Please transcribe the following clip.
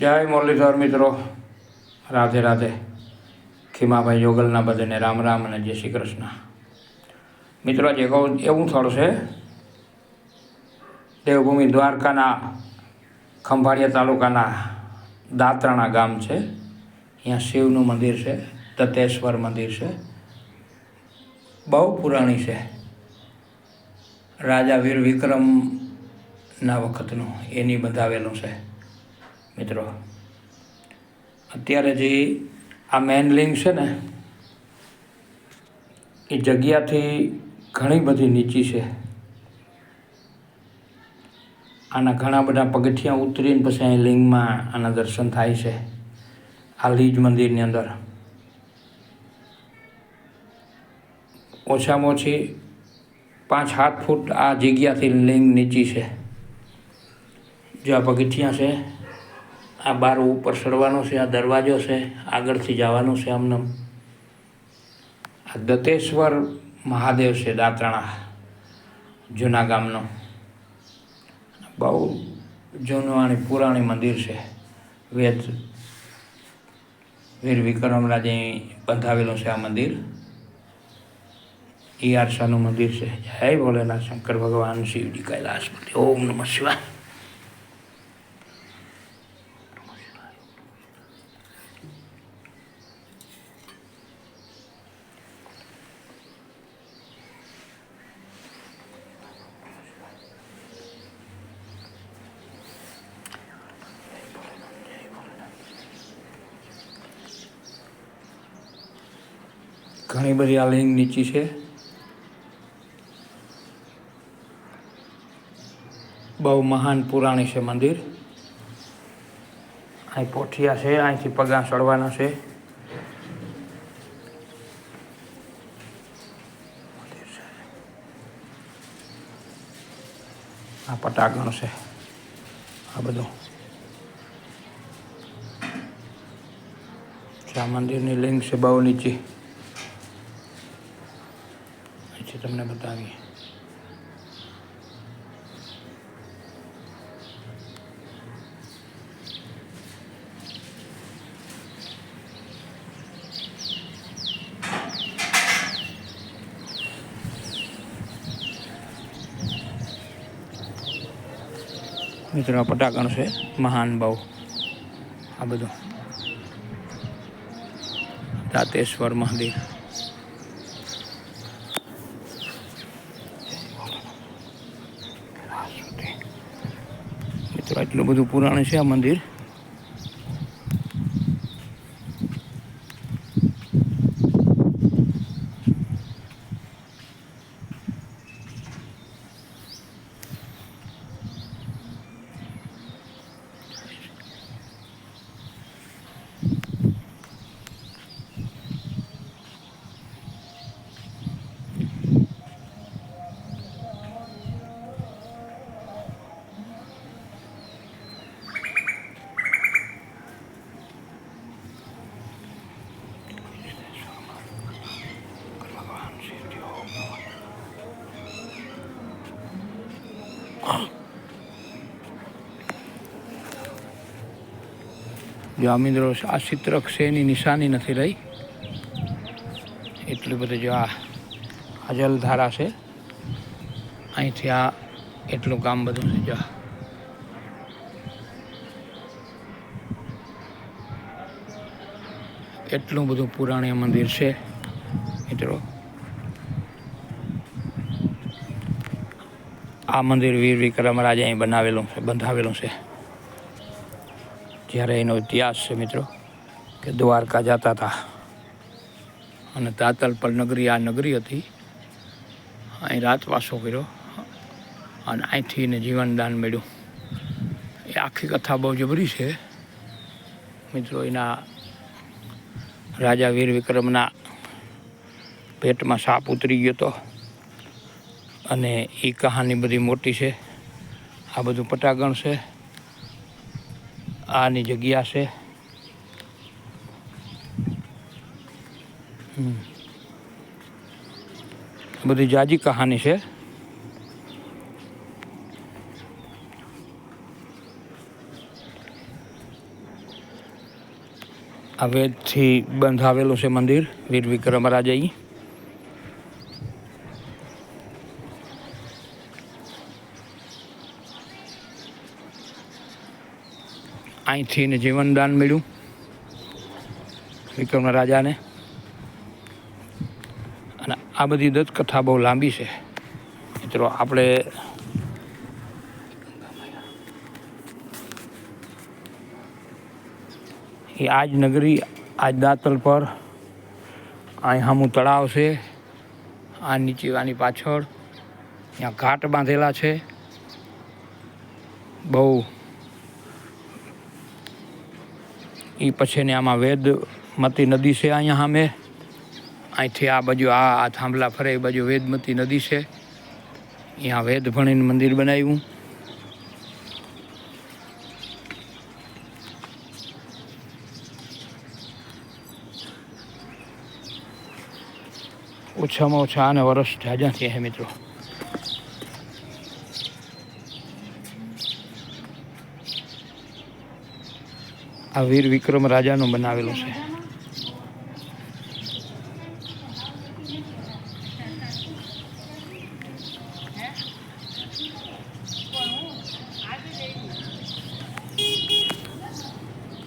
જય મુરલીધર મિત્રો, રાધે રાધે. ખીમાભાઈ જોગલના બધાને રામ રામ અને જય શ્રી કૃષ્ણ. મિત્રો, આજે એવું સ્થળ છે દેવભૂમિ દ્વારકાના ખંભાળિયા તાલુકાના દાત્રાણા ગામ છે. અહીંયા શિવનું મંદિર છે, દત્તેશ્વર મંદિર છે, બહુ પુરાણી છે. રાજા વીર વિક્રમના વખતનું એની બંધાવેલું છે. મિત્રો, અત્યારે જે આ મેન લિંગ છે ને એ જગ્યાથી ઘણી બધી નીચી છે. આના ઘણા બધા પગથિયાં ઉતરીને પછી અહીં લિંગમાં આના દર્શન થાય છે. આ લીજ મંદિરની અંદર ઓછામાં ઓછી 5-7 ફૂટ આ જગ્યાથી લિંગ નીચી છે. જો આ પગથિયાં છે, આ બાર ઉપર ચડવાનો છે, આ દરવાજો છે, આગળથી જવાનું છે. આમને આ દત્તેશ્વર મહાદેવ છે, દાત્રાણા જૂના ગામનો. બહુ જૂનું અને પુરાણી મંદિર છે. વીર વિક્રમ રાજે બંધાવેલું છે આ મંદિર. ઈયારસાનું મંદિર છે. જય ભોલેનાથ, શંકર ભગવાન, શિવજી, કૈલાસપતિ. ઓમ નમઃ શિવાય. ઘણી બધી આ લિંગ નીચી છે. બહુ મહાન પુરાણી છે મંદિર. અહીં પોઠિયા છે, અહીંથી પગા ચડવાના છે. આ પટાગણ છે, આ બધું આ મંદિરની લિંગ છે બહુ નીચી. તમને બતાવીએ. મિત્રો, પટાગણ છે મહાન બહુ. આ બધું દાતેશ્વર મંદિર. મિત્રો, એટલું બધું પુરાણું છે આ મંદિર. જો આ મિત્રો, આ ચિત્રક છે એની નિશાની નથી રહી. એટલી બધી જો આ જલધારા છે, અહીંથી આ એટલું કામ બધું છે. જો એટલું બધું પુરાણી મંદિર છે મિત્રો. આ મંદિર વીર વિક્રમ રાજા અહીં બંધાવેલું છે. જ્યારે એનો ઇતિહાસ છે મિત્રો કે દ્વારકા જતા હતા અને તાતલપર નગરી આ નગરી હતી. અહીં રાતવાસો કર્યો અને અહીંથી એને જીવનદાન મળ્યું. એ આખી કથા બહુ જબરી છે મિત્રો. એના રાજા વીર વિક્રમના પેટમાં સાપ ઉતરી ગયો હતો અને એ કહાની બધી મોટી છે. આ બધું પટાગણ છે, આની જગ્યા છે. બધી જાજી કહાની છે. આ વેદથી બંધાવેલું છે મંદિર વીર વિક્રમ રાજાઈ. અહીંથી ને જીવનદાન મળ્યું વિક્રમ રાજાને. અને આ બધી દત્તકથા બહુ લાંબી છે મિત્રો. આપણે એ આ જ નગરી, આજ દાતલ પર અહીં સામું તળાવ છે. આ નીચે આની પાછળ ત્યાં ઘાટ બાંધેલા છે બહુ. એ પછી ને આમાં વેદમતી નદી છે અહીંયા સામે. અહીંથી આ બાજુ આ થાંભલા ફરે એ બાજુ વેદમતી નદી છે. અહીંયા વેદ ભણીને મંદિર બનાવ્યું. ઓછામાં ઓછા આને વર્ષ જાજા થયા છે મિત્રો. આ વીર વિક્રમ રાજાનું બનાવેલું છે.